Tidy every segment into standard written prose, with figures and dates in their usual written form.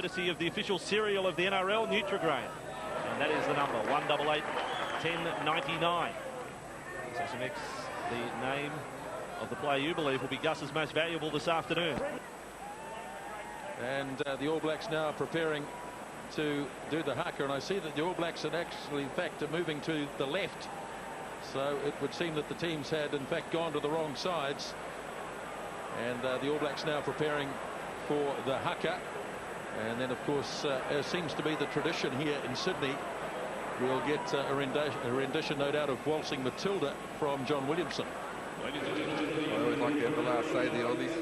Courtesy of the official cereal of the NRL, Nutrigrain. And that is the number, 188 1099. SMX, the name of the player you believe will be Gus's most valuable this afternoon. And the All Blacks now preparing to do the haka, and I see that the All Blacks are actually, in fact, are moving to the left. So it would seem that the teams had, in fact, gone to the wrong sides. And the All Blacks now preparing for the haka. And then, of course, as seems to be the tradition here in Sydney, we'll get a rendition, no doubt, of Waltzing Matilda from John Williamson. I always like to have the last say, the Aussies.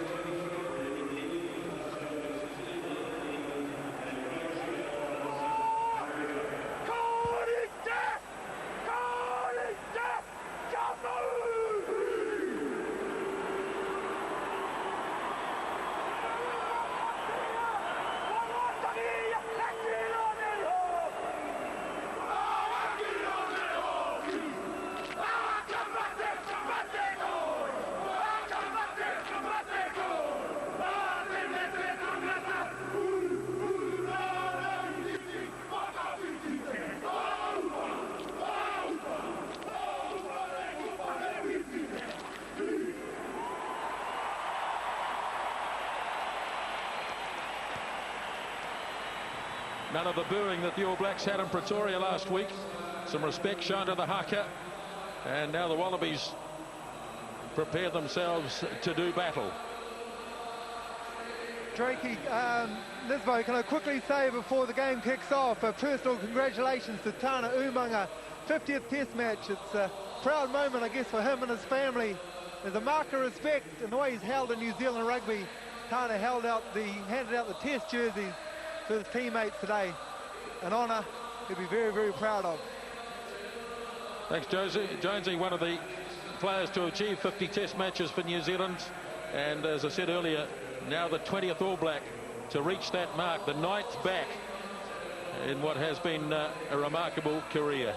None of the booing that the All Blacks had in Pretoria last week. Some respect shown to the haka. And now the Wallabies prepare themselves to do battle. Drakey, Lisbo, can I quickly say before the game kicks off, a personal congratulations to Tana Umaga, 50th Test match. It's a proud moment, I guess, for him and his family. There's a mark of respect in the way he's held in New Zealand rugby. Tana handed out the Test jerseys to his teammates today. An honour he'll be very, very proud of. Thanks, Jonesy, one of the players to achieve 50 Test matches for New Zealand. And as I said earlier, now the 20th All Black to reach that mark, the 9th back in what has been a remarkable career.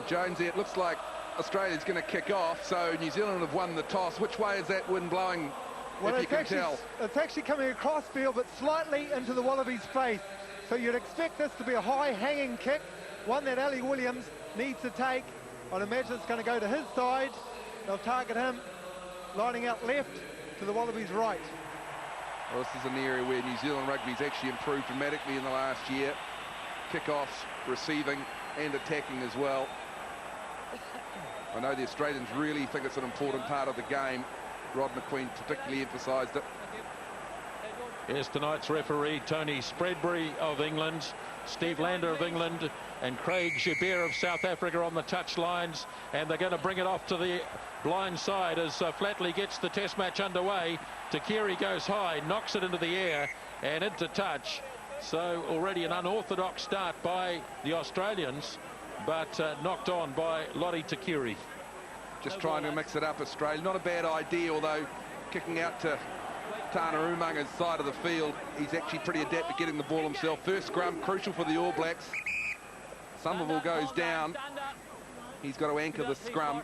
Jonesy, it looks like Australia's going to kick off, so New Zealand have won the toss. Which way is that wind blowing? Well, if you can tell. It's actually coming across field, but slightly into the Wallabies' face. So you'd expect this to be a high hanging kick, one that Ali Williams needs to take. I'd imagine it's going to go to his side. They'll target him, lining out left to the Wallabies' right. Well, this is an area where New Zealand rugby's actually improved dramatically in the last year. Kickoffs, receiving and attacking as well. I know the Australians really think it's an important part of the game. Rod McQueen particularly emphasised it. Here's tonight's referee, Tony Spreadbury of England, Steve Lander of England, and Craig Gibert of South Africa on the touch lines. And they're going to bring it off to the blind side as Flatley gets the Test match underway. Takiri goes high, knocks it into the air and into touch. So already an unorthodox start by the Australians, but knocked on by Lottie Takiri. Just trying to mix it up, Australia. Not a bad idea, although kicking out to Tana Umaga's side of the field, he's actually pretty adept at getting the ball himself. First scrum, crucial for the All Blacks. Somerville goes down. He's got to anchor the scrum.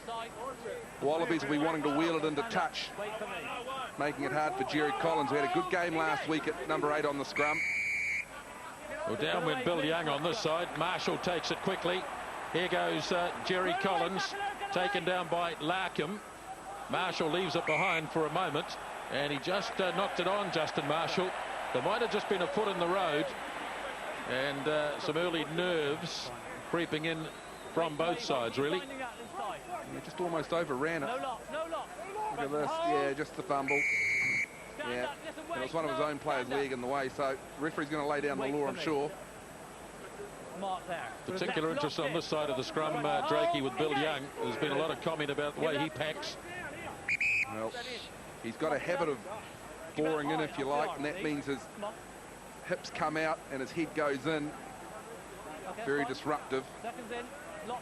Wallabies will be wanting to wheel it into touch, making it hard for Jerry Collins, who had a good game last week at number 8 on the scrum. Well, down went Bill Young on this side. Marshall takes it quickly. Here goes Jerry Collins, taken down by Larkham. Marshall leaves it behind for a moment, and he just knocked it on, Justin Marshall. There might have just been a foot in the road, and some early nerves creeping in from both sides, really. He just almost overran it. Look at this. Yeah, just the fumble. Yeah, and it was one of his own players leg in the way, so referee's going to lay down the law, I'm sure. Particular interest on this side of the scrum, Drakey, with Bill Young. There's been a lot of comment about the way he packs. Well, he's got a habit of boring in, if you like, and that means his hips come out and his head goes in. Very disruptive. All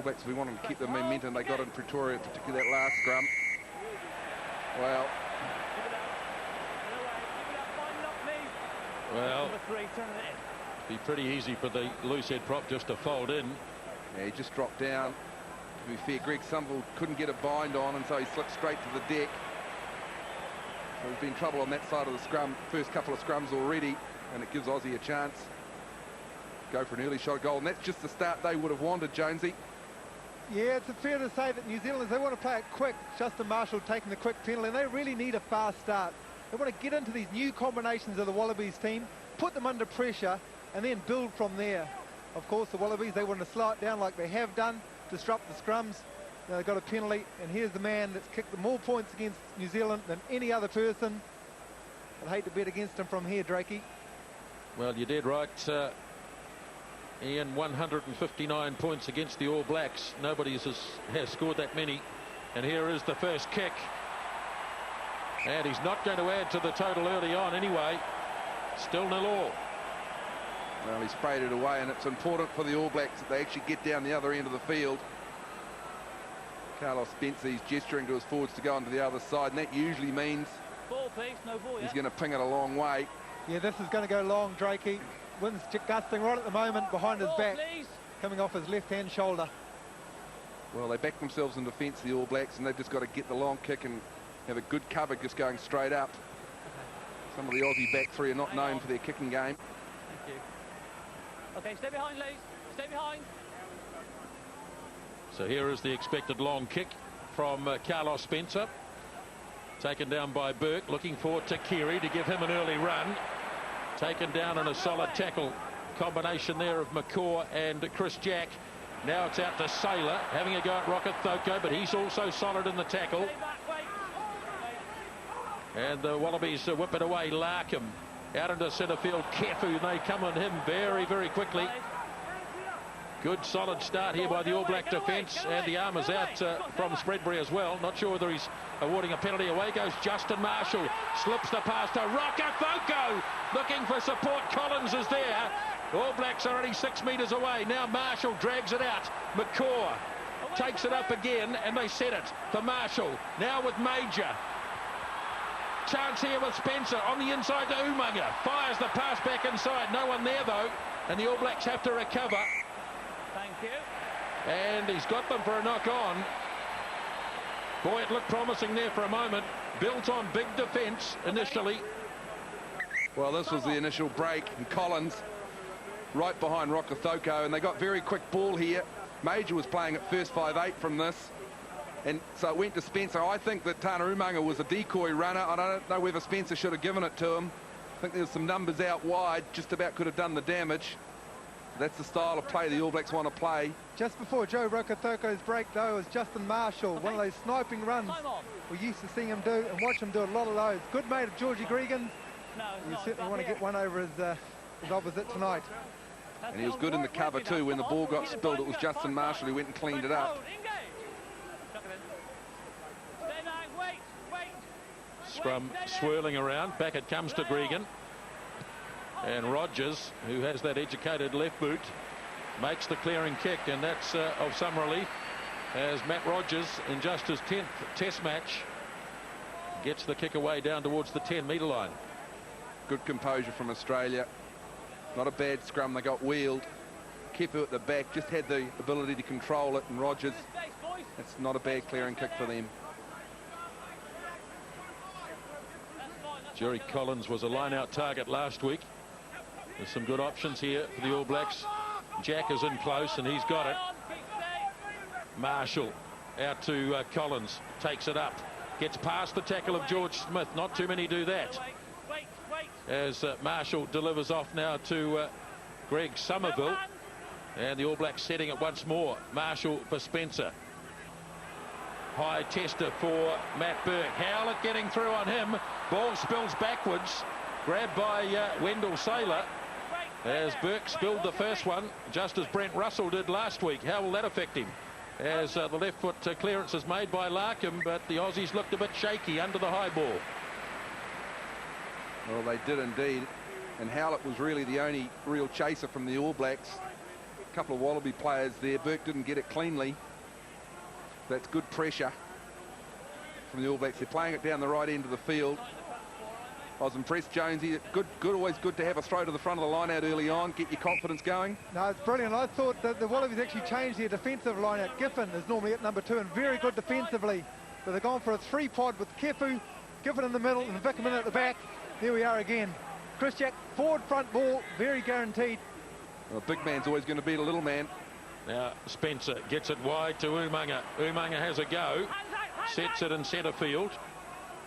Blacks, we want to keep the momentum they got in Pretoria, particularly that last scrum. Well, it'd be pretty easy for the loose head prop just to fold in. Yeah, he just dropped down. To be fair, Greg Somerville couldn't get a bind on, and so he slipped straight to the deck. There's been trouble on that side of the scrum, first couple of scrums already, and it gives Aussie a chance. Go for an early shot goal, and that's just the start they would have wanted, Jonesy. Yeah, it's fair to say that New Zealanders, they want to play it quick. Justin Marshall taking the quick penalty, and they really need a fast start. They want to get into these new combinations of the Wallabies team, put them under pressure, and then build from there. Of course, the Wallabies, they want to slow it down like they have done, disrupt the scrums. Now they've got a penalty, and here's the man that's kicked the more points against New Zealand than any other person. I'd hate to bet against him from here, Drakey. Well, you did right, Ian. 159 points against the All Blacks. Nobody has scored that many. And here is the first kick. And he's not going to add to the total early on anyway. Still 0-0. Well, he sprayed it away, and it's important for the All Blacks that they actually get down the other end of the field. Carlos Spencer, he's gesturing to his forwards to go onto the other side, and that usually means ball, please. No ball, he's going to ping it a long way. Yeah, this is going to go long, Drakey. Wind's gusting right at the moment behind his back, coming off his left-hand shoulder. Well, they back themselves in defence, the All Blacks, and they've just got to get the long kick and have a good cover just going straight up. Some of the Aussie back three are not known for their kicking game. Thank you. Okay, stay behind, Lees. Stay behind. So here is the expected long kick from Carlos Spencer. Taken down by Burke, looking forward to Keary to give him an early run. Taken down in a solid tackle combination there of McCaw and Chris Jack. Now it's out to Saylor, having a go at Rocket Thoko, but he's also solid in the tackle. And the Wallabies whip it away. Larkham out into centre field. Kefu, they come on him very, very quickly. Good solid start here by the All Black defence, and the arm is out from Spreadbury as well. Not sure whether he's awarding a penalty. Away goes Justin Marshall, slips the pass to Rockethoko, looking for support. Collins is there. All Blacks are only 6 metres away. Now Marshall drags it out. McCaw takes it up again, and they set it for Marshall. Now with Major. Chance here with Spencer on the inside to Umaga. Fires the pass back inside. No one there though, and the All Blacks have to recover. Thank you. And he's got them for a knock-on. Boy, it looked promising there for a moment. Built on big defence initially. Well, this was the initial break, and Collins right behind Rockethoko, and they got very quick ball here. Major was playing at first 5'8" from this, and so it went to Spencer. I think that Tana Umaga was a decoy runner. I don't know whether Spencer should have given it to him. I think there's some numbers out wide, just about could have done the damage. That's the style of play the All Blacks want to play. Just before Joe Rokothoko's break, though, was Justin Marshall. One of those sniping runs we used to see him do, and watch him do a lot of those. Good mate of Georgie Gregan's. You certainly want to get one over his opposite tonight. And he was good in the cover too. When the ball got spilled, it was Justin Marshall who went and cleaned it up. Scrum swirling around. Back it comes to Gregan. And Rogers, who has that educated left boot, makes the clearing kick, and that's of some relief, as Matt Rogers, in just his 10th test match, gets the kick away down towards the 10-metre line. Good composure from Australia. Not a bad scrum. They got wheeled. Kepu at the back just had the ability to control it, and Rogers, it's not a bad clearing kick for them. Jerry Collins was a line-out target last week. There's some good options here for the All Blacks. Jack is in close, and he's got it. Marshall out to Collins, takes it up, gets past the tackle of George Smith. Not too many do that. As Marshall delivers off now to Greg Somerville, and the All Blacks setting it once more. Marshall for Spencer. High tester for Matt Burke. Howlett getting through on him. Ball spills backwards. Grabbed by Wendell Saylor, as Burke spilled the first one, just as Brent Russell did last week. How will that affect him? As the left foot clearance is made by Larkham, but the Aussies looked a bit shaky under the high ball. Well, they did indeed. And Howlett was really the only real chaser from the All Blacks. A couple of Wallaby players there. Burke didn't get it cleanly. That's good pressure from the All Blacks. They're playing it down the right end of the field. I was impressed, Jonesy. Always good to have a throw to the front of the line out early on, get your confidence going. No, it's brilliant. I thought that the Wallabies actually changed their defensive line out. Giffen is normally at number 2 and very good defensively. But they've gone for a 3-pod with Kefu, Giffen in the middle and Vickerman at the back. There we are again. Chris Jack, forward front ball, very guaranteed. Well, big man's always going to beat a little man. Now Spencer gets it wide to Umaga. Umaga has a go, sets it in centre field.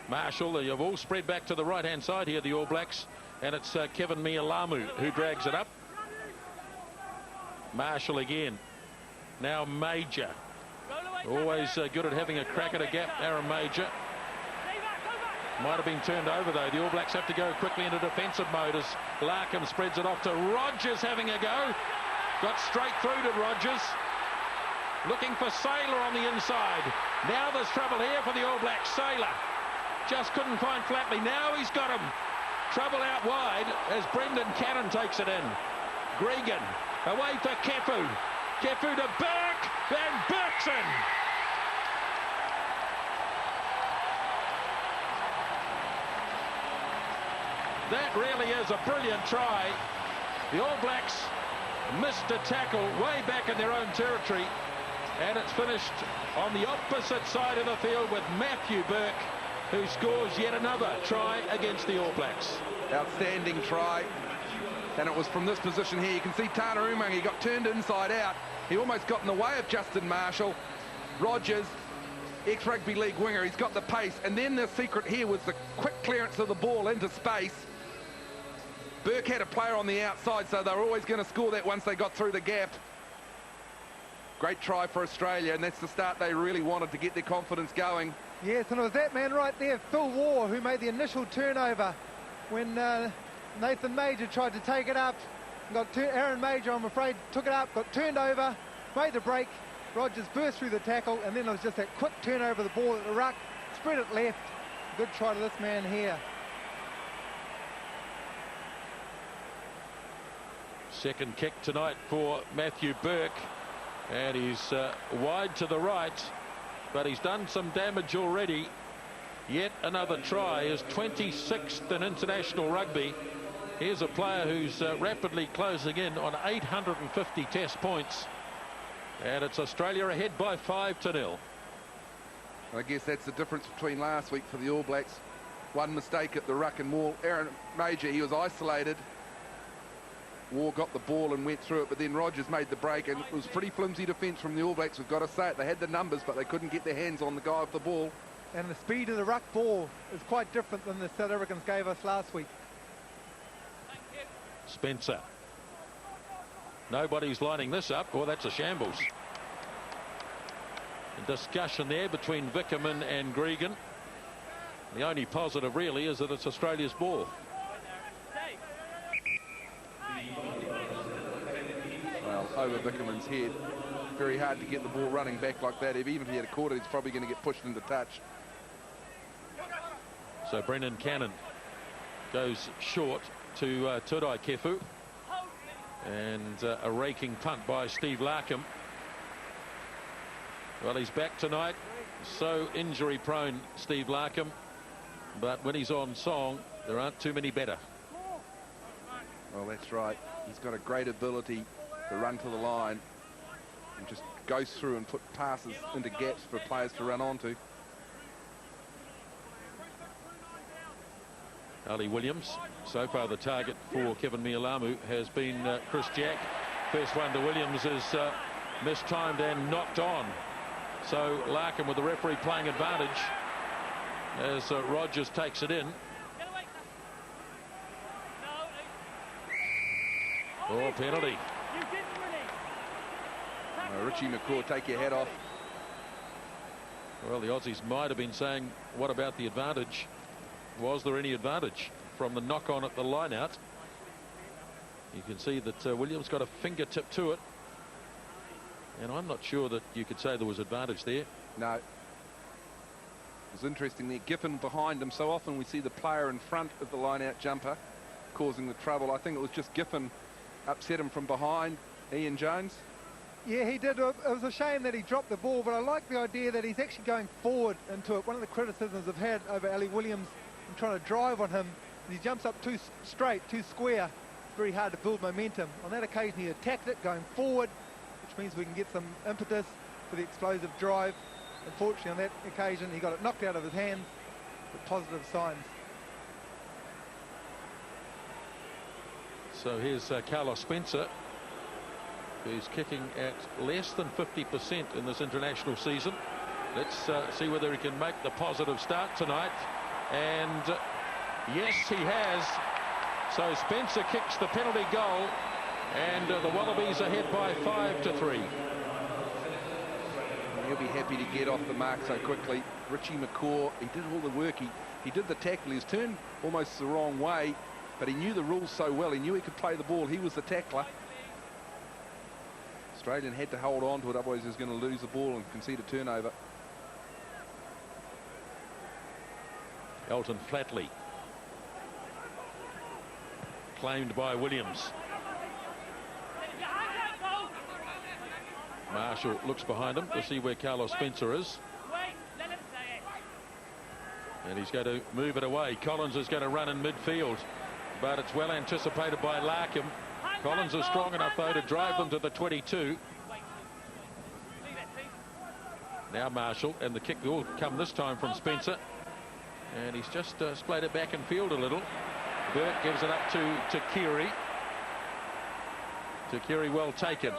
Marshall, they've all spread back to the right-hand side here, the All Blacks, and it's Kevin Mialamu who drags it up. Marshall again. Now Major. Always good at having a crack at a gap, Aaron Major. Might have been turned over, though. The All Blacks have to go quickly into defensive mode as Larkham spreads it off to Rogers having a go. Got straight through to Rogers. Looking for Saylor on the inside. Now there's trouble here for the All Blacks. Saylor just couldn't find Flatley. Now he's got him. Trouble out wide as Brendan Cannon takes it in. Gregan away for Kefu. Kefu to Burke, and Burke's in. That really is a brilliant try. The All Blacks missed a tackle way back in their own territory, and it's finished on the opposite side of the field with Matthew Burke, who scores yet another try against the All Blacks. Outstanding try. And it was from this position here. You can see Tana Umaga, he got turned inside out. He almost got in the way of Justin Marshall. Rogers, ex-rugby league winger, he's got the pace. And then the secret here was the quick clearance of the ball into space. Burke had a player on the outside, so they were always going to score that once they got through the gap. Great try for Australia, and that's the start they really wanted to get their confidence going. Yes, and it was that man right there, Phil Waugh, who made the initial turnover when Nathan Major tried to take it up. Aaron Major, I'm afraid, took it up, got turned over, made the break. Rogers burst through the tackle, and then it was just that quick turnover of the ball at the ruck, spread it left. Good try to this man here. Second kick tonight for Matthew Burke, and he's wide to the right, but he's done some damage already. Yet another try, is 26th in international rugby. Here's a player who's rapidly closing in on 850 test points, and it's Australia ahead by 5-0. I guess that's the difference between last week for the All Blacks. One mistake at the ruck and Waugh. Aaron Major, he was isolated. Waugh got the ball and went through it, but then Rogers made the break, and it was pretty flimsy defence from the All Blacks, we've got to say it. They had the numbers, but they couldn't get their hands on the guy with the ball. And the speed of the ruck ball is quite different than the South Africans gave us last week. Spencer. Nobody's lining this up. Oh, that's a shambles. A discussion there between Vickerman and Gregan. The only positive really is that it's Australia's ball. Well, over Vickerman's head. Very hard to get the ball running back like that. Even if he had a quarter, he's probably going to get pushed into touch. So Brendan Cannon goes short to Tudai Kefu, and a raking punt by Steve Larkham. Well, he's back tonight, so injury prone, Steve Larkham, but when he's on song there aren't too many better. Well, that's right. He's got a great ability to run to the line and just goes through and put passes into gaps for players to run onto. Ali Williams, so far the target for Kevin Mialamu has been Chris Jack. First one to Williams is mistimed and knocked on. So Larkham with the referee playing advantage as Rogers takes it in. Oh, penalty. Richie McCaw, take your hat off. Well, the Aussies might have been saying, what about the advantage? Was there any advantage from the knock-on at the line-out? You can see that Williams got a fingertip to it, and I'm not sure that you could say there was advantage there. No. It was interesting there. Giffen behind him. So often we see the player in front of the line-out jumper causing the trouble. I think it was just Giffen upset him from behind. Ian Jones. Yeah, he did. It was a shame that he dropped the ball, but I like the idea that he's actually going forward into it. One of the criticisms I've had over Ali Williams and trying to drive on him, he jumps up too straight, too square. Very hard to build momentum. On that occasion he attacked it going forward, which means we can get some impetus for the explosive drive. Unfortunately on that occasion he got it knocked out of his hands. positive signs. So here's Carlos Spencer, who's kicking at less than 50% in this international season. Let's see whether he can make the positive start tonight. And yes, he has. So Spencer kicks the penalty goal, and the Wallabies ahead by 5-3. He'll be happy to get off the mark so quickly. Richie McCaw, he did all the work. He did the tackle. He was turned almost the wrong way, but he knew the rules so well. He knew he could play the ball. He was the tackler. Australian had to hold on to it, otherwise he was going to lose the ball and concede a turnover. Elton Flatley. Claimed by Williams. Marshall looks behind him to see where Carlos Spencer is. And he's going to move it away. Collins is going to run in midfield, but it's well anticipated by Larkham. Collins is strong enough, though, to drive them to the 22. Now Marshall, and the kick will come this time from Spencer. And he's just splayed it back in field a little. Burke gives it up to Keary. To Keary, well taken.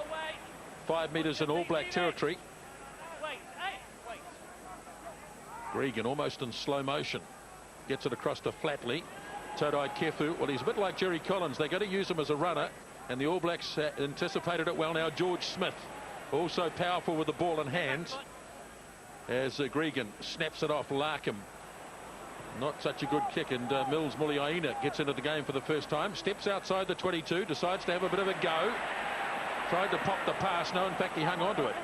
5 metres in All Black territory. Gregan almost in slow motion. Gets it across to Flatley. Todai Kefu. Well, he's a bit like Jerry Collins. They're going to use him as a runner, and the All Blacks anticipated it well. Now George Smith, also powerful with the ball in hand, as Gregan snaps it off Larkham. Not such a good kick, and Mills Muliaina gets into the game for the first time. Steps outside the 22, decides to have a bit of a go. Tried to pop the pass. No, in fact, he hung on to it.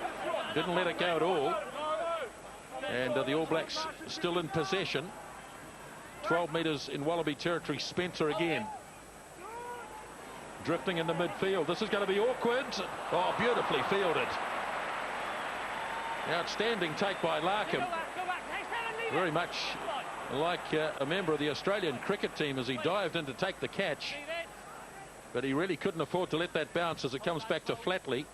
Didn't let it go at all. And the All Blacks still in possession. 12 metres in Wallaby territory. Spencer again. Drifting in the midfield. This is going to be awkward. Oh, beautifully fielded. Outstanding take by Larkham. Very much like a member of the Australian cricket team as he dived in to take the catch. But he really couldn't afford to let that bounce as it comes back to Flatley.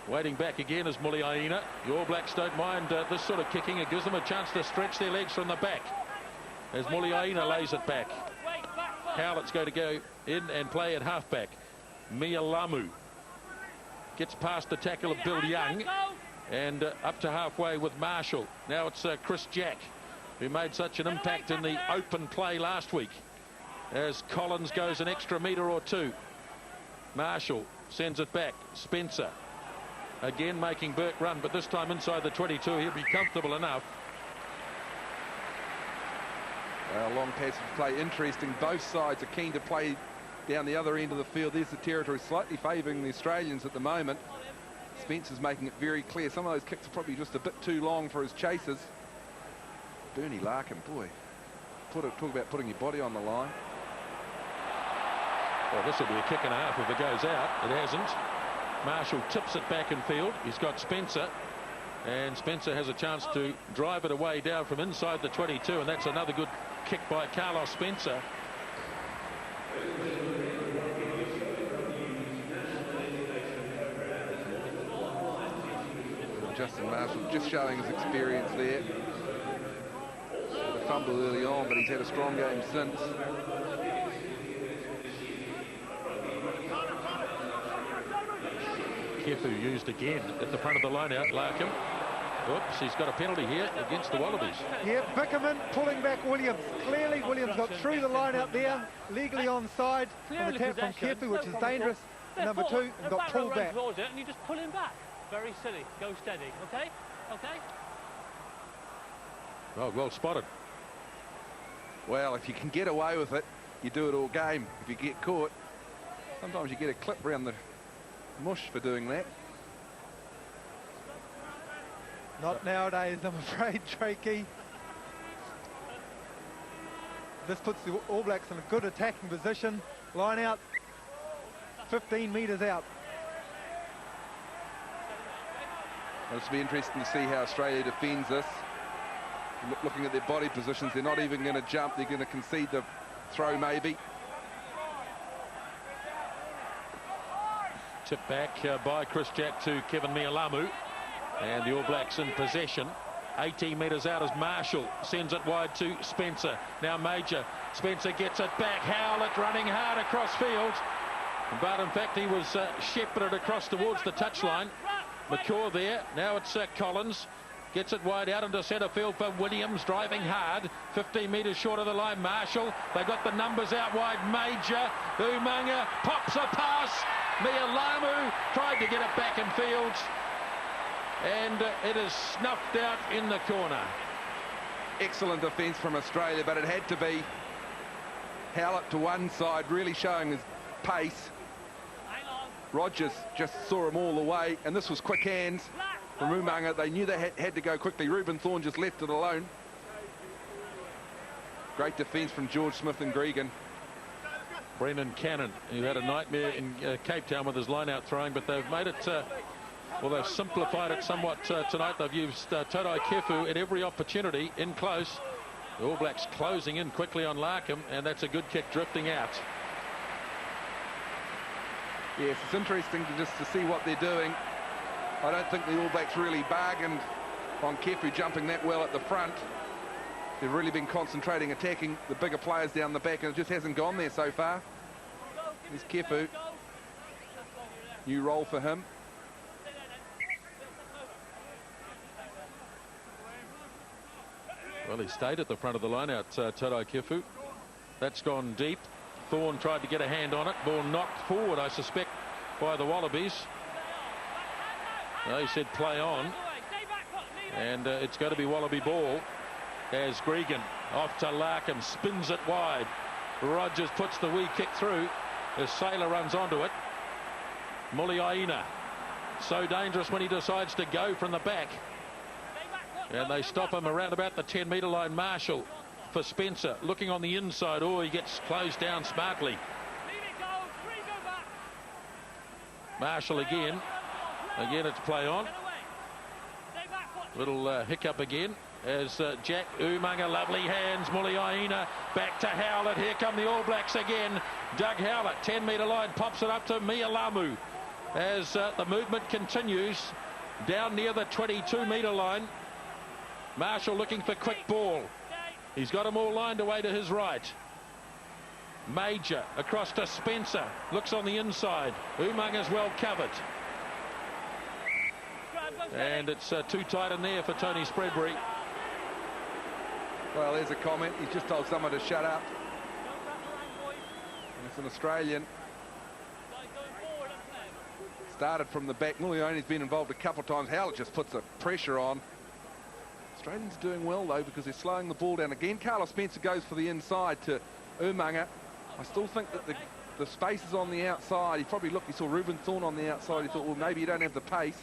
Waiting back again is Muliaina. The All Blacks don't mind this sort of kicking. It gives them a chance to stretch their legs from the back. As Muliaina lays it back. Howlett's going to go in and play at halfback. Mialamu gets past the tackle of Bill Young and up to halfway with Marshall. Now it's Chris Jack, who made such an impact in the open play last week, as Collins goes an extra metre or two. Marshall sends it back. Spencer again making Burke run, but this time inside the 22. He'll be comfortable enough. Long passage play, interesting. Both sides are keen to play down the other end of the field. There's the territory slightly favouring the Australians at the moment. Spencer's making it very clear. Some of those kicks are probably just a bit too long for his chasers. Bernie Larkham, boy, talk about putting your body on the line. Well, this will be a kick and a half if it goes out. It hasn't. Marshall tips it back in field. He's got Spencer, and Spencer has a chance to drive it away down from inside the 22, and that's another good kick by Carlos Spencer. Justin Marshall just showing his experience there. Had a fumble early on, but he's had a strong game since. Kefu used again at the front of the line out. Larkham. Oops, he's got a penalty here against the Wallabies. Yeah, Bickerman pulling back Williams. Clearly, Williams got through the line out there, legally onside on the tap from Kefu, which is dangerous. Number 2, and got pulled back. And you just pull him back. Very silly. Go steady. Okay? Okay? Oh, well spotted. Well, if you can get away with it, you do it all game. If you get caught, sometimes you get a clip around the mush for doing that. Not nowadays, I'm afraid, Trakey. This puts the All Blacks in a good attacking position. Line out, 15 metres out. Well, it'll be interesting to see how Australia defends this. Looking at their body positions, they're not even going to jump. They're going to concede the throw, maybe. Tip back by Chris Jack to Kevin Mialamu. And the All Blacks in possession. 18 metres out is Marshall. Sends it wide to Spencer. Now Major. Spencer gets it back. Howlett running hard across field. But in fact he was shepherded across towards the touchline. McCaw there. Now it's Collins. Gets it wide out into centre field for Williams, driving hard. 15 metres short of the line. Marshall. They got the numbers out wide. Major. Umaga pops a pass. Mialamu tried to get it back in field. And it is snuffed out in the corner. Excellent defence from Australia, but it had to be. Howlett to one side, really showing his pace. Rogers just saw him all the way, and this was quick hands from Umaga. They knew they had to go quickly. Reuben Thorne just left it alone. Great defence from George Smith and Gregan. Brendan Cannon, who had a nightmare in Cape Town with his line-out throwing, but they've made it, well, they've simplified it somewhat tonight. They've used Todai Kefu at every opportunity in close. The All Blacks closing in quickly on Larkham, and that's a good kick drifting out. Yes, it's interesting just to see what they're doing. I don't think the All Blacks really bargained on Kefu jumping that well at the front. They've really been concentrating, attacking the bigger players down the back, and it just hasn't gone there so far. There's Kefu. New role for him. Well, he stayed at the front of the line out, Todai Kefu. That's gone deep. Thorne tried to get a hand on it. Ball knocked forward, I suspect, by the Wallabies. Well, he said play on. And it's going to be Wallaby ball as Gregan off to Larkham, spins it wide. Rogers puts the wee kick through as Sailor runs onto it. Muliaina, so dangerous when he decides to go from the back. And they stop him around about the 10-metre line. Marshall for Spencer, looking on the inside. Oh, he gets closed down smartly. Marshall again. Again, it's play on. Little hiccup again as Jack Umaga, lovely hands. Muliaina back to Howlett. Here come the All Blacks again. Doug Howlett, 10-metre line, pops it up to Mialamu as the movement continues down near the 22-metre line. Marshall looking for quick ball. He's got them all lined away to his right. Major across to Spencer. Looks on the inside. Umaga's well covered. And it's too tight in there for Tony Spreadbury. Well, there's a comment. He's just told someone to shut up. And it's an Australian. Started from the back. Muliaina's been involved a couple of times. Howlett just puts the pressure on. Australians doing well, though, because they're slowing the ball down. Again, Carlos Spencer goes for the inside to Umaga. I still think that the space is on the outside. He probably looked, he saw Reuben Thorne on the outside. He thought, well, maybe you don't have the pace.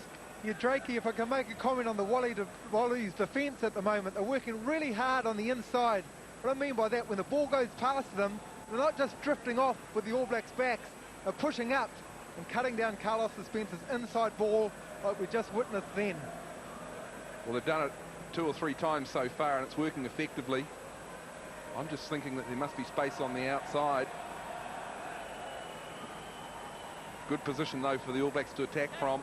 Yeah, Drakey, if I can make a comment on the Wallabies defence at the moment, they're working really hard on the inside. What I mean by that, when the ball goes past them, they're not just drifting off with the All Blacks' backs, they're pushing up and cutting down Carlos Spencer's inside ball like we just witnessed then. Well, they've done it 2 or 3 times so far, and it's working effectively. I'm just thinking that there must be space on the outside. Good position, though, for the All Blacks to attack from.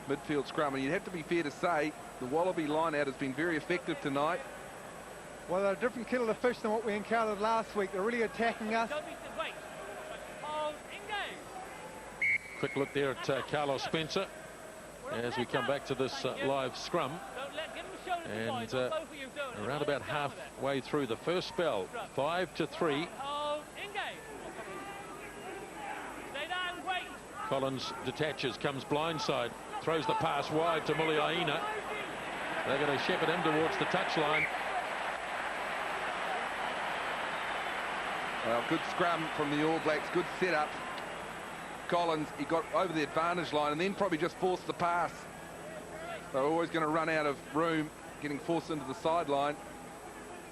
Midfield scrum, and you'd have to be fair to say the Wallaby line-out has been very effective tonight. Well, they're a different kettle of fish than what we encountered last week. They're really attacking us. Quick look there at Carlos Spencer as we come back to this live scrum. And around about halfway through the first spell, 5-3. Collins detaches, comes blindside, throws the pass wide to Muliaina. They're going to shepherd him towards the touchline. Well, good scrum from the All Blacks, good setup. Collins, he got over the advantage line and then probably just forced the pass. They're always going to run out of room, getting forced into the sideline.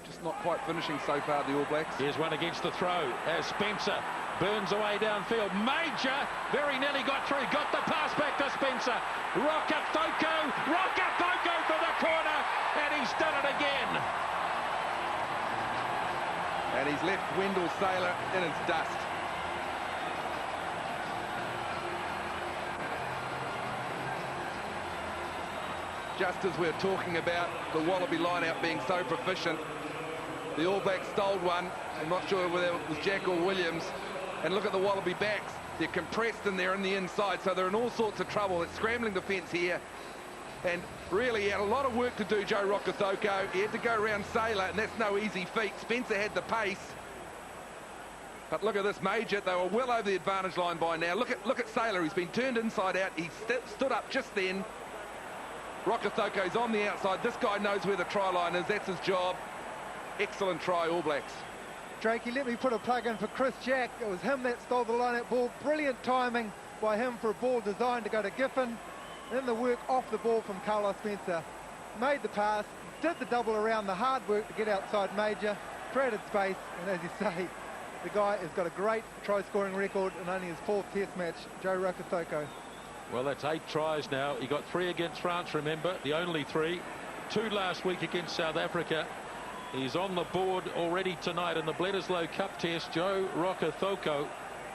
Just not quite finishing so far, the All Blacks. Here's one against the throw as Spencer burns away downfield. Major very nearly got through, got the pass back to Spencer. Rokafoko for the corner, and he's done it again. And he's left Wendell Sailor in his dust. just as we're talking about the Wallaby line-out being so proficient, the All Blacks stole one. I'm not sure whether it was Jack or Williams. And look at the Wallaby backs. They're compressed and they're in the inside, so they're in all sorts of trouble. It's scrambling defence here. And really, he had a lot of work to do, Joe Rokothoko. He had to go around Sailor, and that's no easy feat. Spencer had the pace. But look at this Major. They were well over the advantage line by now. Look at Sailor. He's been turned inside out. He stood up just then. Rokothoko's on the outside. This guy knows where the try line is. That's his job. Excellent try, All Blacks. Drakey, let me put a plug in for Chris Jack. It was him that stole the line-out ball. Brilliant timing by him for a ball designed to go to Giffen. And then the work off the ball from Carlos Spencer. Made the pass, did the double around, the hard work to get outside Major, created space, and as you say, the guy has got a great try-scoring record in only his 4th Test match, Joe Rokothoko. Well, that's 8 tries now. He got 3 against France, remember, the only 3. 2 last week against South Africa. He's on the board already tonight in the Bledisloe Cup Test. Joe Rokothoko,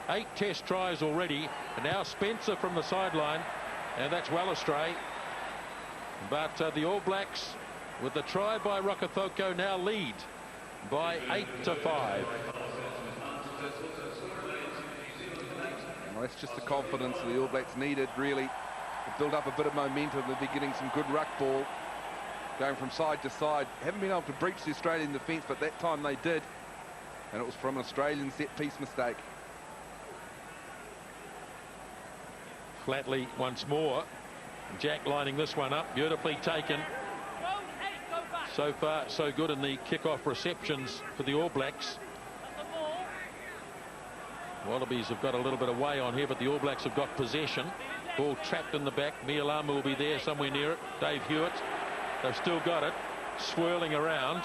8 Test tries already. And now Spencer from the sideline, and that's well astray. But the All Blacks, with the try by Rokothoko, now lead by 8-5. Well, that's just the confidence the All Blacks needed, really, to build up a bit of momentum. They'll be getting some good ruck ball, going from side to side. Haven't been able to breach the Australian defence, but that time they did. And it was from an Australian set-piece mistake. Flatley once more. Jack lining this one up, beautifully taken. So far, so good in the kick-off receptions for the All Blacks. Wallabies have got a little bit of way on here, but the All Blacks have got possession. Ball trapped in the back. Mialamu will be there somewhere near it. Dave Hewitt. They've still got it. Swirling around.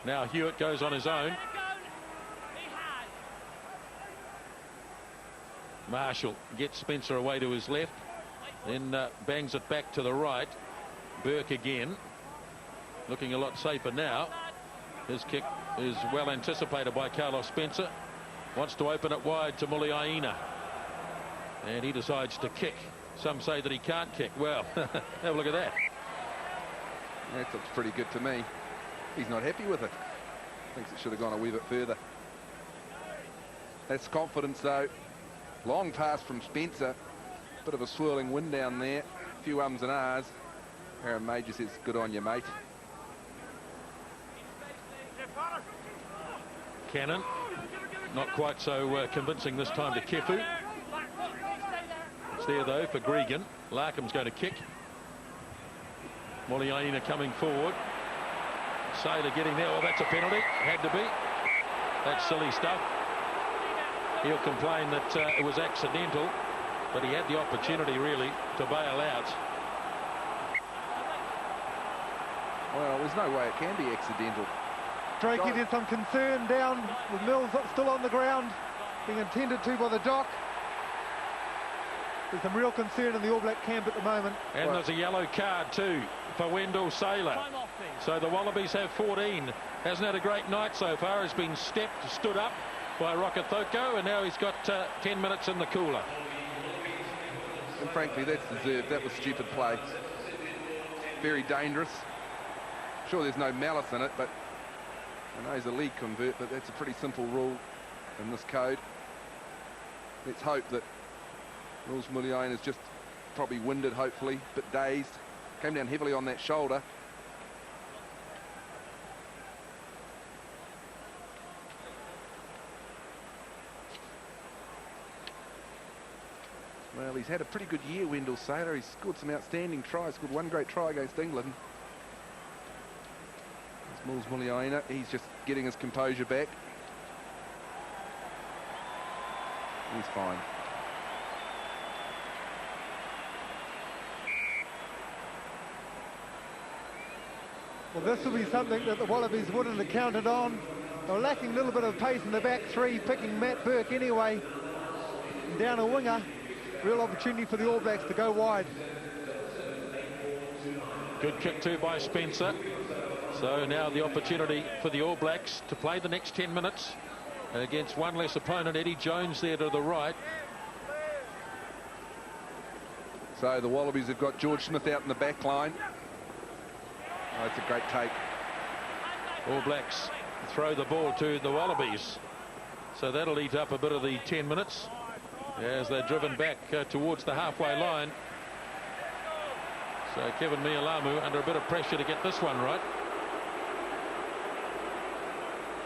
Now Hewitt goes on his own. Marshall gets Spencer away to his left. Then bangs it back to the right. Burke again. Looking a lot safer now. His kick is well anticipated by Carlos Spencer. Wants to open it wide to Muliaina. And he decides to kick. Some say that he can't kick. Well, have a look at that. That looks pretty good to me. He's not happy with it. Thinks it should have gone a wee bit further. That's confidence, though. Long pass from Spencer. Bit of a swirling wind down there. A few ums and ahs. Aaron Major says, good on you, mate. Cannon. Not quite so convincing this time to Kefu. It's there, though, for Gregan. Larkham's going to kick. Muliaina coming forward. Sailor getting there. Oh, that's a penalty. Had to be. That's silly stuff. He'll complain that it was accidental, but he had the opportunity, really, to bail out. Well, there's no way it can be accidental. Drakey, there's some concern down with Mills still on the ground, being attended to by the dock. There's some real concern in the All Black camp at the moment. And there's a yellow card too for Wendell Sailor. So the Wallabies have 14. Hasn't had a great night so far. Has been stood up by Rokothoko, and now he's got 10 minutes in the cooler. And frankly, that's deserved. That was stupid play. Very dangerous. Sure, there's no malice in it, but I know he's a league convert, but that's a pretty simple rule in this code. Let's hope that Rules Muliaina is just probably winded, hopefully, a bit dazed. Came down heavily on that shoulder. Well, he's had a pretty good year, Wendell Sailor. He's scored some outstanding tries. Scored one great try against England. There's Muliaina. He's just getting his composure back. He's fine. Well, this will be something that the Wallabies wouldn't have counted on. They were lacking a little bit of pace in the back three, picking Matt Burke anyway. And down a winger. Real opportunity for the All Blacks to go wide. Good kick too by Spencer. So now the opportunity for the All Blacks to play the next 10 minutes against one less opponent. Eddie Jones there to the right. So the Wallabies have got George Smith out in the back line. Oh, it's a great take. All Blacks throw the ball to the Wallabies. So that'll eat up a bit of the 10 minutes as they're driven back towards the halfway line. So Kevin Mialamu under a bit of pressure to get this one right.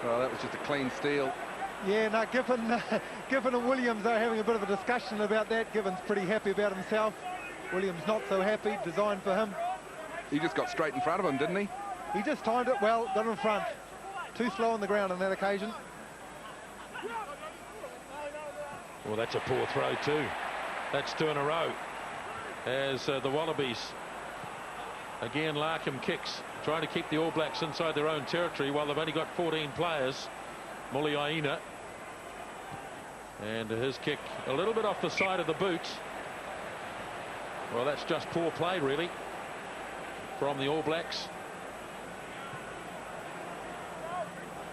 Well, that was just a clean steal. Yeah, no, Giffen and Williams are having a bit of a discussion about that. Given's pretty happy about himself. Williams not so happy, designed for him. He just got straight in front of him, didn't he? He just timed it well, got in front. Too slow on the ground on that occasion. Well, that's a poor throw too. That's 2 in a row. As the Wallabies, again, Larkham kicks, trying to keep the All Blacks inside their own territory while they've only got 14 players. Muliaina. And his kick a little bit off the side of the boot. Well, that's just poor play, really, from the All Blacks.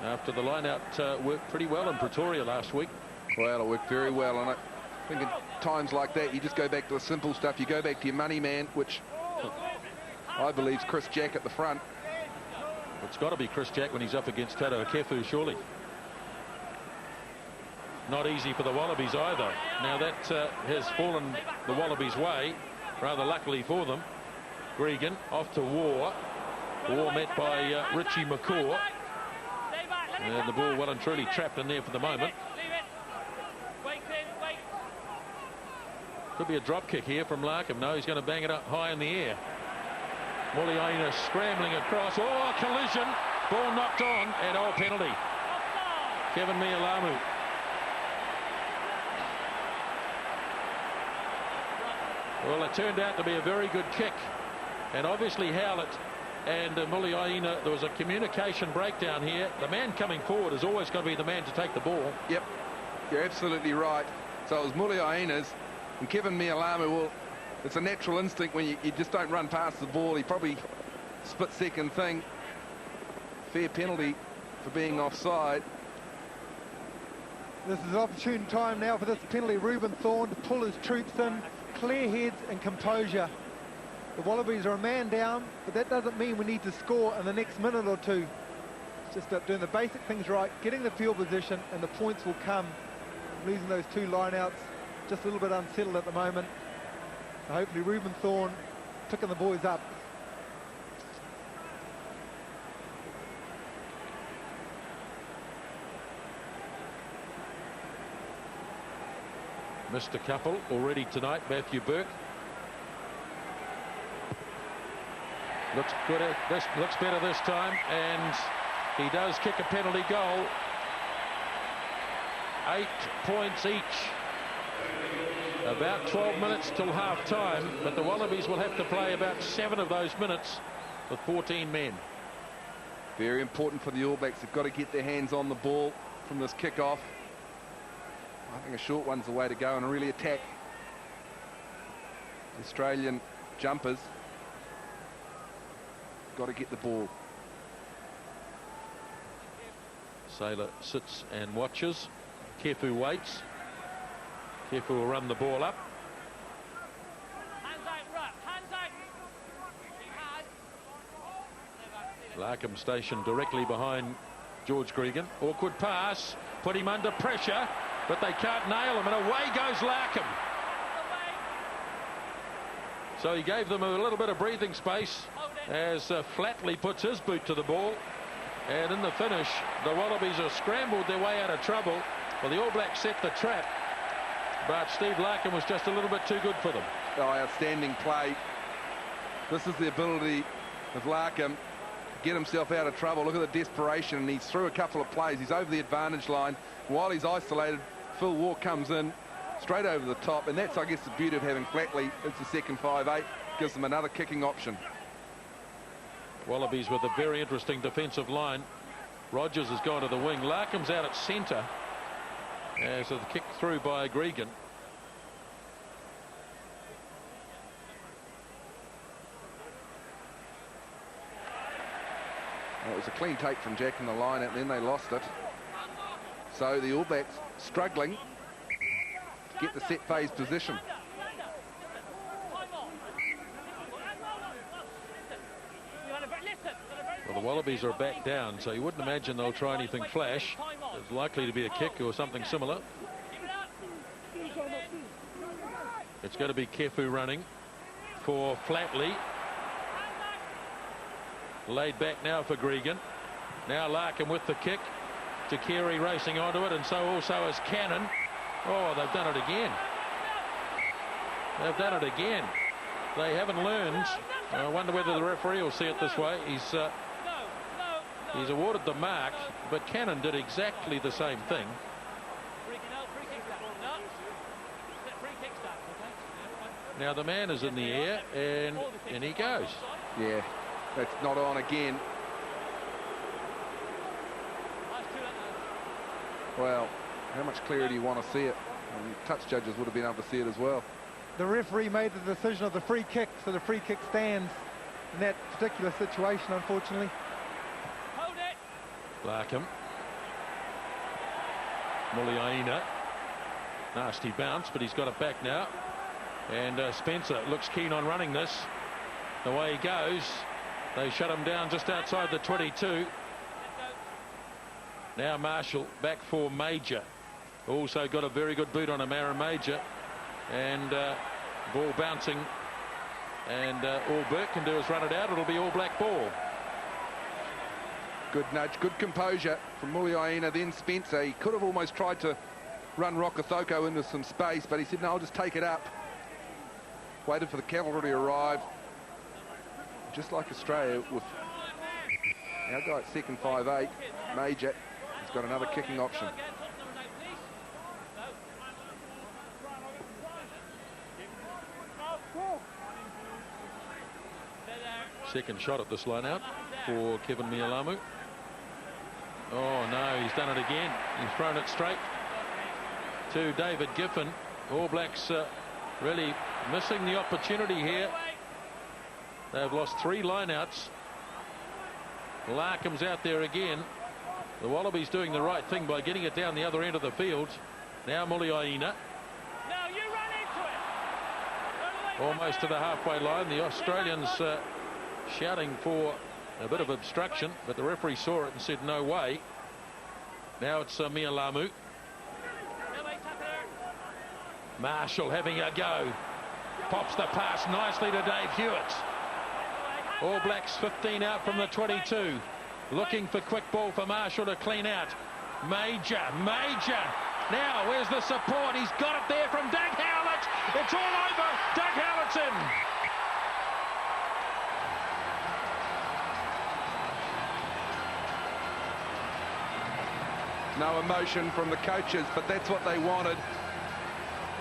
After the line-out worked pretty well in Pretoria last week. Well, it worked very well, and I think in times like that, you just go back to the simple stuff. You go back to your money man, which I believe is Chris Jack at the front. It's got to be Chris Jack when he's up against Tado Kefu, surely. Not easy for the Wallabies either. Now that has fallen the Wallabies' way, rather luckily for them. Gregan off to War. War met by Richie McCaw. And the ball well and truly trapped in there for the moment. Could be a drop kick here from Larkham. No, he's going to bang it up high in the air. Muliaina scrambling across. Oh, collision. Ball knocked on, and penalty. Kevin Mialamu. Well, it turned out to be a very good kick. And obviously Howlett and Muliaina, there was a communication breakdown here. The man coming forward is always going to be the man to take the ball. Yep, you're absolutely right. So it was Muliaina's, and Kevin Mialamu, well, it's a natural instinct when you just don't run past the ball. He probably split-second thing. Fair penalty for being offside. This is an opportune time now for this penalty. Reuben Thorne to pull his troops in, clear heads and composure. The Wallabies are a man down, but that doesn't mean we need to score in the next minute or two. It's just about doing the basic things right, getting the field position, and the points will come. Losing those 2 line-outs, just a little bit unsettled at the moment. So hopefully Reuben Thorne picking the boys up. Missed a couple already tonight, Matthew Burke. Looks good. This looks better this time, and he does kick a penalty goal. 8 points each. About 12 minutes till half-time, but the Wallabies will have to play about 7 of those minutes with 14 men. Very important for the All Blacks. They've got to get their hands on the ball from this kick-off. I think a short one's the way to go and really attack the Australian jumpers. Got to get the ball. Sailor sits and watches. Kefu waits. Kefu will run the ball up. Larkham stationed directly behind George Gregan. Awkward pass, put him under pressure, but they can't nail him, and away goes Larkham. So he gave them a little bit of breathing space as Flatley puts his boot to the ball. And in the finish, the Wallabies have scrambled their way out of trouble. Well, the All Blacks set the trap, but Steve Larkham was just a little bit too good for them. Oh, outstanding play. This is the ability of Larkham to get himself out of trouble. Look at the desperation, and he's through a couple of plays. He's over the advantage line. While he's isolated, Phil War comes in straight over the top, and that's, I guess, the beauty of having Flatley. It's the second 5'8", gives them another kicking option. Wallabies with a very interesting defensive line. Rogers has gone to the wing. Larkham's out at centre as the kick through by Gregan. Well, it was a clean take from Jack in the line, and then they lost it. So the All Blacks struggling to get the set phase position. Wallabies are back down, so you wouldn't imagine they'll try anything flash. There's likely to be a kick or something similar. It's going to be Kefu running for Flatley. Laid back now for Gregan. Now Larkham with the kick. Takiri racing onto it, and so also is Cannon. Oh, they've done it again. They've done it again. They haven't learned. I wonder whether the referee will see it this way. He's awarded the mark, but Cannon did exactly the same thing. Now the man is in the air, and he goes. Yeah, that's not on again. Well, how much clearer do you want to see it? Touch judges would have been able to see it as well. The referee made the decision of the free kick, so the free kick stands in that particular situation, unfortunately. Hold it. Larkham. Muliaina. Nasty bounce, but he's got it back now. And Spencer looks keen on running this. Away he goes. They shut him down just outside the 22. Now Marshall back for Major. Also got a very good boot on him, Aaron Major. And ball bouncing. And all Burke can do is run it out. It'll be All Black ball. Good nudge, good composure from Muliaina, then Spencer. He could have almost tried to run Rokithoko into some space, but he said, no, I'll just take it up. Waited for the cavalry to arrive. Just like Australia with our guy at second 5'8", Major. He's got another kicking option. Second shot at this line out for Kevin Mialamu. Oh no, he's done it again. He's thrown it straight to David Giffen. All Blacks really missing the opportunity here. They've lost 3 lineouts. Larkham's out there again. The Wallabies doing the right thing by getting it down the other end of the field. Now Muliaina. Now you run into it. Almost to the halfway line. The Australians shouting for a bit of obstruction, but the referee saw it and said no way. Now it's Mialamu. Marshall having a go. Pops the pass nicely to Dave Hewitt. All Blacks 15 out from the 22. Looking for quick ball for Marshall to clean out. Major. Now where's the support? He's got it there from Doug Howlett. It's all over. Doug Howlett's in. No emotion from the coaches, but that's what they wanted.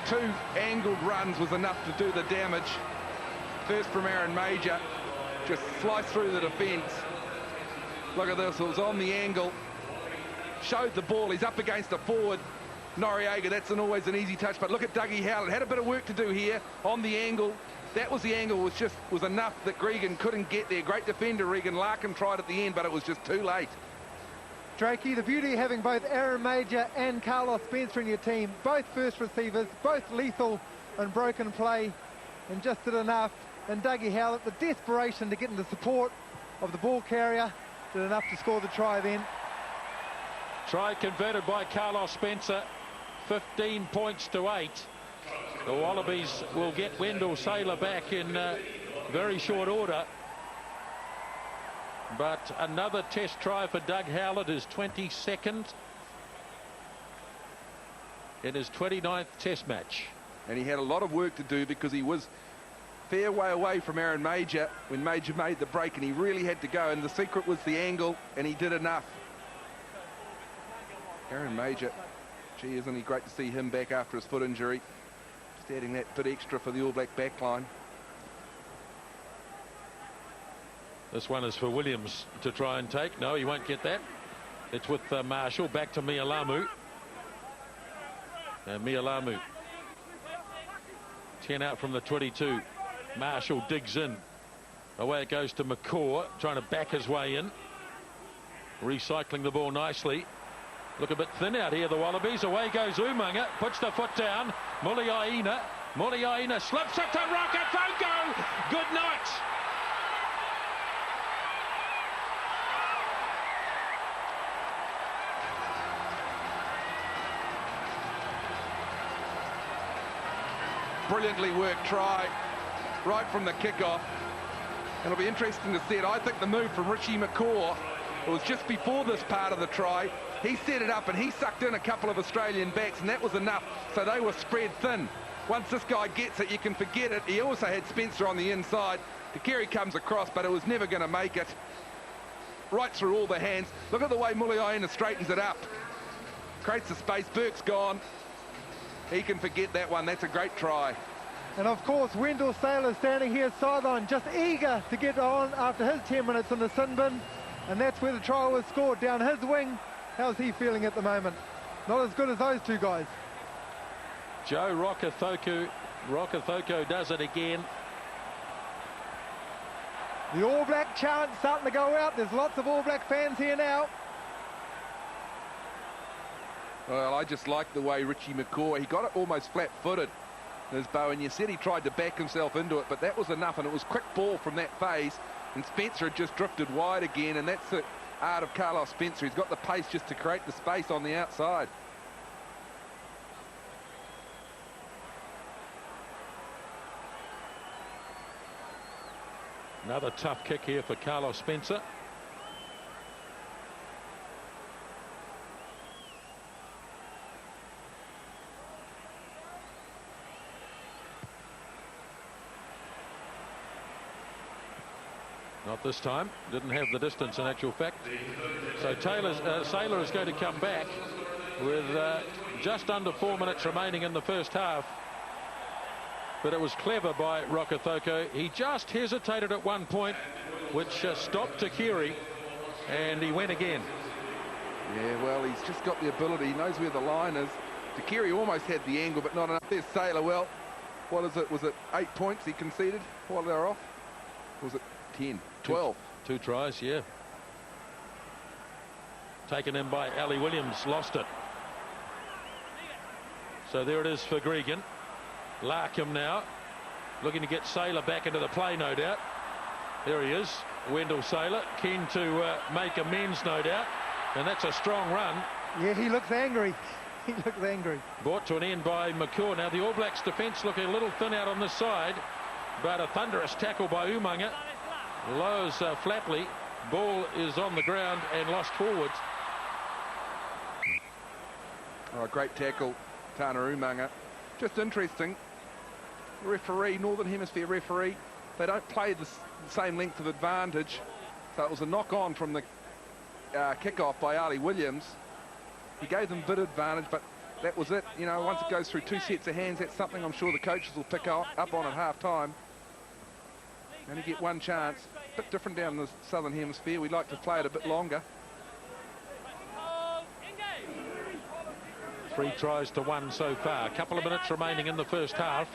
2 angled runs was enough to do the damage. First from Aaron Major, just sliced through the defence. Look at this, it was on the angle. Showed the ball, he's up against the forward. Noriega, that's always an easy touch, but look at Dougie Howlett. Had a bit of work to do here on the angle. That was the angle, was enough that Gregan couldn't get there. Great defender, Regan. Larkham tried at the end, but it was just too late. Drakey, the beauty of having both Aaron Major and Carlos Spencer in your team, both first receivers, both lethal and broken play, and just did enough. And Dougie Howlett, the desperation to get into support of the ball carrier, did enough to score the try then. Try converted by Carlos Spencer. 15 points to 8. The Wallabies will get Wendell Saylor back in very short order. But another test try for Doug Howlett, his 22nd in his 29th test match. And he had a lot of work to do because he was fair way away from Aaron Major when Major made the break, and he really had to go, and the secret was the angle, and he did enough. Aaron Major, gee, isn't he great to see him back after his foot injury. Just adding that bit extra for the All Black backline. This one is for Williams to try and take. No, he won't get that. It's with Marshall. Back to Mialamu. And Mialamu. 10 out from the 22. Marshall digs in. Away it goes to McCaw, trying to back his way in. Recycling the ball nicely. Look a bit thin out here, the Wallabies. Away goes Umaga. Puts the foot down. Muliaina. Muliaina slips it to Rokithoko. Good night. brilliantly worked try right from the kickoff. It'll be interesting to see it. I think the move from Richie McCaw, it was just before this part of the try. He set it up and he sucked in a couple of Australian backs, and that was enough. So they were spread thin. Once this guy gets it, you can forget it. He also had Spencer on the inside. De Kerry comes across, but it was never going to make it. Right through all the hands. Look at the way Muliaina straightens it up. Creates the space. Burke's gone. He can forget that one. That's a great try. And of course, Wendell Saylor standing here sideline, just eager to get on after his 10 minutes in the sin bin. And that's where the try was scored, down his wing. How's he feeling at the moment? Not as good as those two guys. Joe Rokethoko does it again. The All Black chant starting to go out. There's lots of All Black fans here now. Well, I just like the way Richie McCaw, he got it almost flat-footed, his bow, and you said he tried to back himself into it, but that was enough, and it was quick ball from that phase, and Spencer had just drifted wide again, and that's the art of Carlos Spencer. He's got the pace just to create the space on the outside. Another tough kick here for Carlos Spencer. Not this time. Didn't have the distance in actual fact. So Saylor is going to come back with just under 4 minutes remaining in the first half. But it was clever by Rokethoko. He just hesitated at one point, which stopped De Kerry, and he went again. Yeah, well, he's just got the ability. He knows where the line is. De Kerry almost had the angle, but not enough. There's Saylor. Well, what is it? Was it 8 points he conceded while they were off? Or was it 10? 12. Two tries, yeah. Taken in by Ali Williams, lost it. So there it is for Gregan. Larkham now, looking to get Saylor back into the play, no doubt. There he is, Wendell Saylor, keen to make amends, no doubt. And that's a strong run. Yeah, he looks angry. He looks angry. Brought to an end by McCaw. Now the All Blacks defence looking a little thin out on this side, but a thunderous tackle by Umaga. Lowers flatly. Ball is on the ground and lost forwards. Oh, great tackle, Tana Umaga. Just interesting, referee, Northern Hemisphere referee, they don't play the same length of advantage. So it was a knock-on from the kick-off by Ali Williams. He gave them a bit of advantage, but that was it. You know, once it goes through two sets of hands, that's something I'm sure the coaches will pick up on at half-time. Only get one chance. A bit different down the Southern Hemisphere. We'd like to play it a bit longer. 3 tries to 1 so far. A couple of minutes remaining in the first half.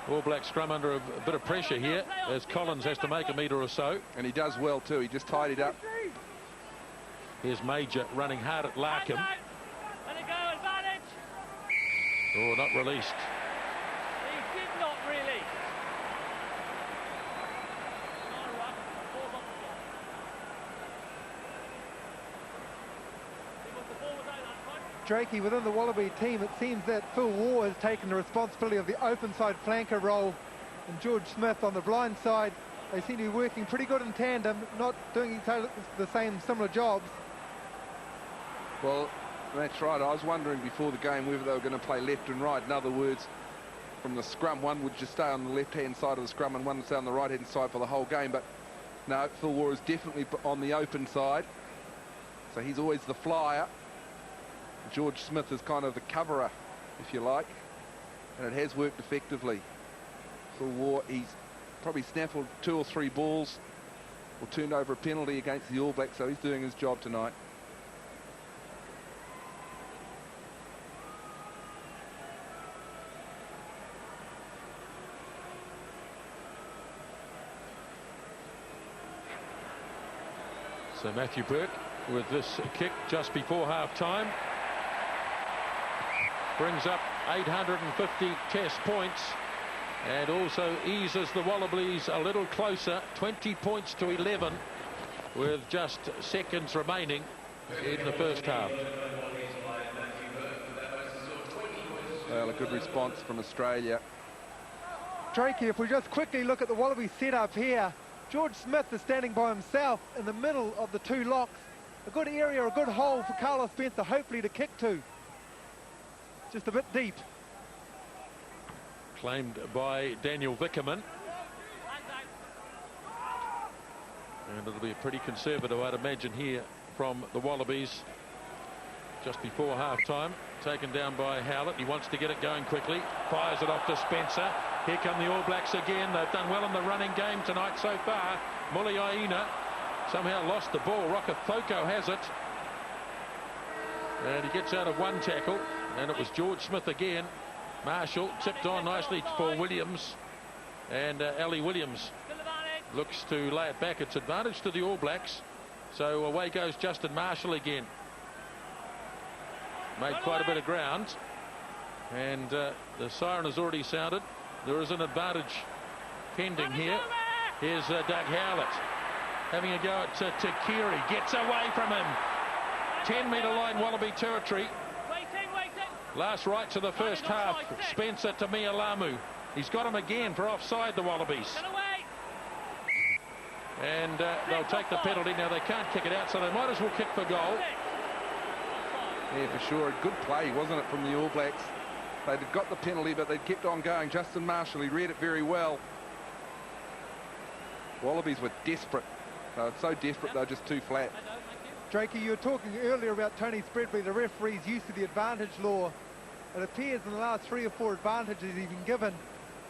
All Black scrum under a bit of pressure here as Collins has to make a metre or so. And he does well too. He just tidied up. Here's Major running hard at Larkham. Oh, not released. He did not really. Drakey, within the Wallaby team, it seems that Phil Waugh has taken the responsibility of the open side flanker role, and George Smith on the blind side. They seem to be working pretty good in tandem, not doing each other the same similar jobs. Well, that's right. I was wondering before the game whether they were going to play left and right. In other words, from the scrum, one would just stay on the left-hand side of the scrum and one would stay on the right-hand side for the whole game. But no, Phil Waugh is definitely on the open side. So he's always the flyer. George Smith is kind of the coverer, if you like. And it has worked effectively. Phil Waugh, he's probably snaffled 2 or 3 balls or turned over a penalty against the All Blacks, so he's doing his job tonight. So Matthew Burke with this kick just before half-time brings up 850 test points and also eases the Wallabies a little closer, 20 points to 11 with just seconds remaining in the first half. Well, a good response from Australia. Drakey, if we just quickly look at the Wallaby setup here, George Smith is standing by himself in the middle of the two locks. A good area, a good hole for Carlos Spencer, hopefully to kick to. Just a bit deep. Claimed by Daniel Vickerman. And it'll be a pretty conservative, I'd imagine, here from the Wallabies just before half-time. Taken down by Howlett. He wants to get it going quickly. Fires it off to Spencer. Here come the All Blacks again. They've done well in the running game tonight so far. Muliaina somehow lost the ball. Rokathoko has it. And he gets out of one tackle. And it was George Smith again. Marshall tipped on nicely for Williams. And Ali Williams looks to lay it back. It's advantage to the All Blacks. So away goes Justin Marshall again. Made quite a bit of ground. And the siren has already sounded. There is an advantage pending here. Here's Doug Howlett having a go at Takiri. Gets away from him. 10-metre line Wallaby territory. Last rights of the first half. Spencer to Mialamu. He's got him again for offside, the Wallabies. And they'll take the penalty. Now they can't kick it out, so they might as well kick for goal. Yeah, for sure. A good play, wasn't it, from the All Blacks? They'd got the penalty, but they kept on going. Justin Marshall, he read it very well. Wallabies were desperate. They were so desperate, they were just too flat. Drakey, you were talking earlier about Tony Spreadbury, the referee's use of the advantage law. It appears in the last 3 or 4 advantages he's been given,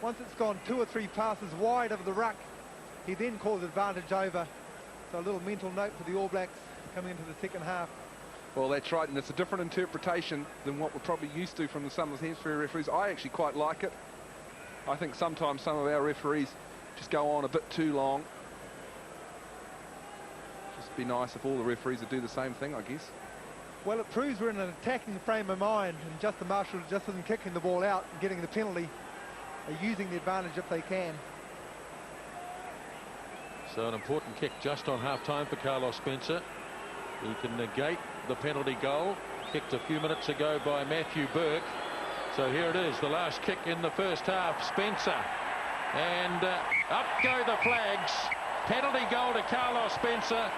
once it's gone 2 or 3 passes wide of the ruck, he then calls advantage over. So a little mental note for the All Blacks coming into the second half. Well, that's right, and it's a different interpretation than what we're probably used to from the Southern Hemisphere referees. I actually quite like it. I think sometimes some of our referees just go on a bit too long. Just be nice if all the referees would do the same thing, I guess. Well, it proves we're in an attacking frame of mind, and Justin Marshall just isn't kicking the ball out and getting the penalty. They're using the advantage if they can. So an important kick just on half-time for Carlos Spencer, who can negate the penalty goal kicked a few minutes ago by Matthew Burke. So here it is, the last kick in the first half. Spencer, and up go the flags. Penalty goal to Carlos Spencer,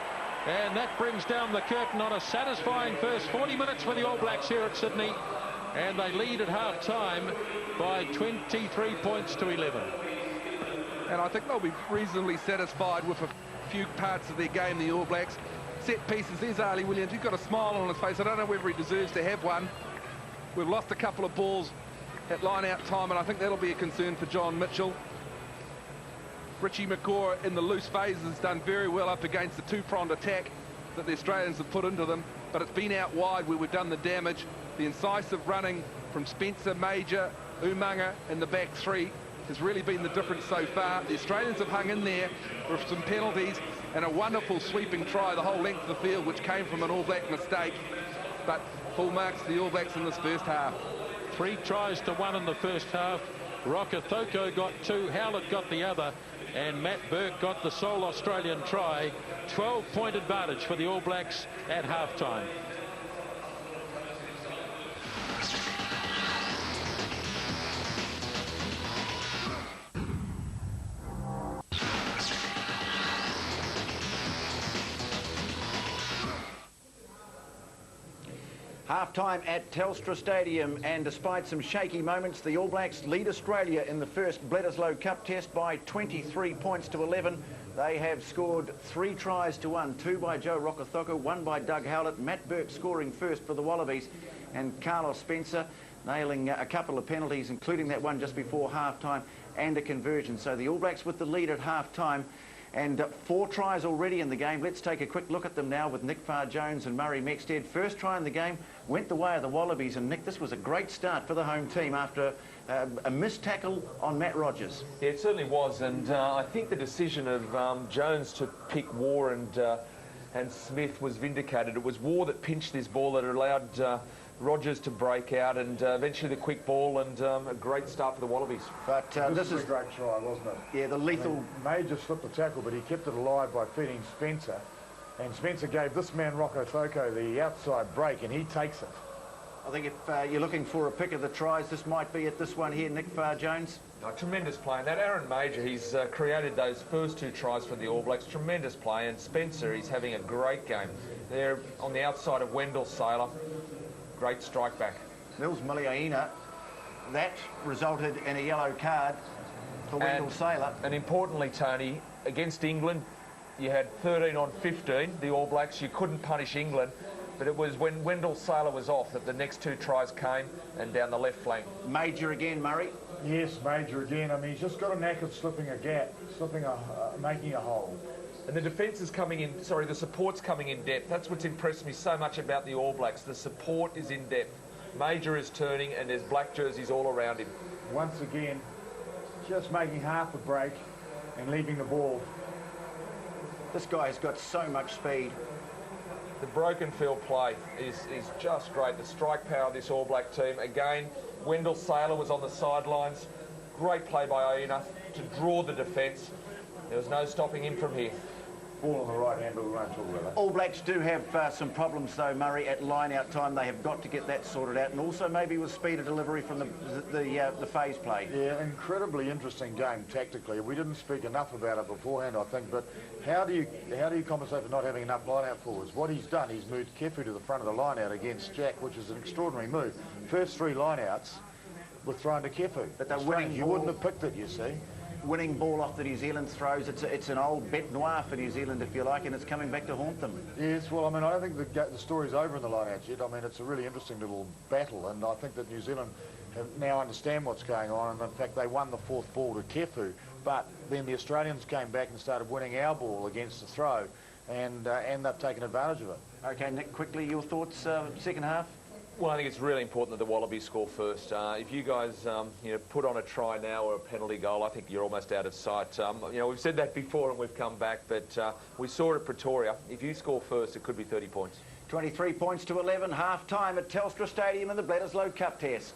and that brings down the curtain on a satisfying first 40 minutes for the All Blacks here at Sydney, and they lead at half-time by 23 points to 11. And I think they'll be reasonably satisfied with a few parts of their game, the All Blacks. Set pieces, there's Ali Williams. He's got a smile on his face. I don't know whether he deserves to have one. We've lost a couple of balls at line-out time, and I think that'll be a concern for John Mitchell. Richie McCaw in the loose phases has done very well up against the two-pronged attack that the Australians have put into them, but it's been out wide where we've done the damage. The incisive running from Spencer, Major, Umanga in the back three has really been the difference so far. The Australians have hung in there with some penalties and a wonderful sweeping try the whole length of the field, which came from an All Black mistake. But full marks to the All Blacks in this first half. 3 tries to 1 in the first half. Rokathoko got 2, Howlett got the other, and Matt Burke got the sole Australian try. 12-point advantage for the All Blacks at half-time. Half-time at Telstra Stadium, and despite some shaky moments, the All Blacks lead Australia in the first Bledisloe Cup test by 23 points to 11. They have scored 3 tries to 1, 2 by Joe Rokathoko, 1 by Doug Howlett, Matt Burke scoring first for the Wallabies, and Carlos Spencer nailing a couple of penalties, including that one just before half-time, and a conversion. So the All Blacks with the lead at half-time, and 4 tries already in the game. Let's take a quick look at them now with Nick Farr-Jones and Murray Mexted. First try in the game went the way of the Wallabies, and Nick, this was a great start for the home team after a missed tackle on Matt Rogers. Yeah, it certainly was, and I think the decision of Jones to pick Waugh and Smith was vindicated. It was Waugh that pinched this ball that allowed Rogers to break out, and eventually the quick ball, and a great start for the Wallabies. But this is a great try, wasn't it? Yeah, the lethal... Major slipped the tackle, but he kept it alive by feeding Spencer. And Spencer gave this man, Rokathoko, the outside break, and he takes it I think if you're looking for a pick of the tries, this might be it. This one here, Nick Jones. A tremendous play. And that Aaron Major, he's created those first 2 tries for the All Blacks. Tremendous play. And Spencer, he's having a great game. They're on the outside of Wendell Saylor. Great strike back. Mills Miliaina. That resulted in a yellow card for Wendell Saylor. And importantly, Tony, against England, you had 13 on 15, the All Blacks. You couldn't punish England. But it was when Wendell Saylor was off that the next 2 tries came, and down the left flank. Major again, Murray. Yes, Major again. I mean, he's just got a knack of slipping a gap, making a hole. And the defence is coming in, sorry, the support's coming in depth. That's what's impressed me so much about the All Blacks. The support is in depth. Major is turning, and there's black jerseys all around him. Once again, just making half a break and leaving the ball. This guy has got so much speed. The broken field play is just great. The strike power of this All Black team. Again, Wendell Saylor was on the sidelines. Great play by Aina to draw the defence. There was no stopping him from here. Ball on the right hand, but we won't talk about that. All Blacks do have some problems, though, Murray, at line-out time. They have got to get that sorted out, and also maybe with speed of delivery from the phase play. Yeah, incredibly interesting game tactically. We didn't speak enough about it beforehand, I think, but how do you compensate for not having enough line-out forwards? What he's done, he's moved Kefu to the front of the line-out against Jack, which is an extraordinary move. First 3 line-outs were thrown to Kefu. But they're winning. You wouldn't have picked it, you see. Winning ball off the New Zealand throws. It's an old bête noire for New Zealand, if you like, and it's coming back to haunt them. Yes, well, I mean, I don't think the story's over in the line-outs yet. I mean, it's a really interesting little battle, and I think that New Zealand now understand what's going on, and in fact, they won the 4th ball to Kefu, but then the Australians came back and started winning our ball against the throw, and they've taken advantage of it. Okay, Nick, quickly, your thoughts, second half? Well, I think it's really important that the Wallabies score first. If you guys, put on a try now or a penalty goal, I think you're almost out of sight. We've said that before and we've come back, but we saw it at Pretoria. If you score first, it could be 30 points. 23 points to 11, half-time at Telstra Stadium in the Bledisloe Cup Test.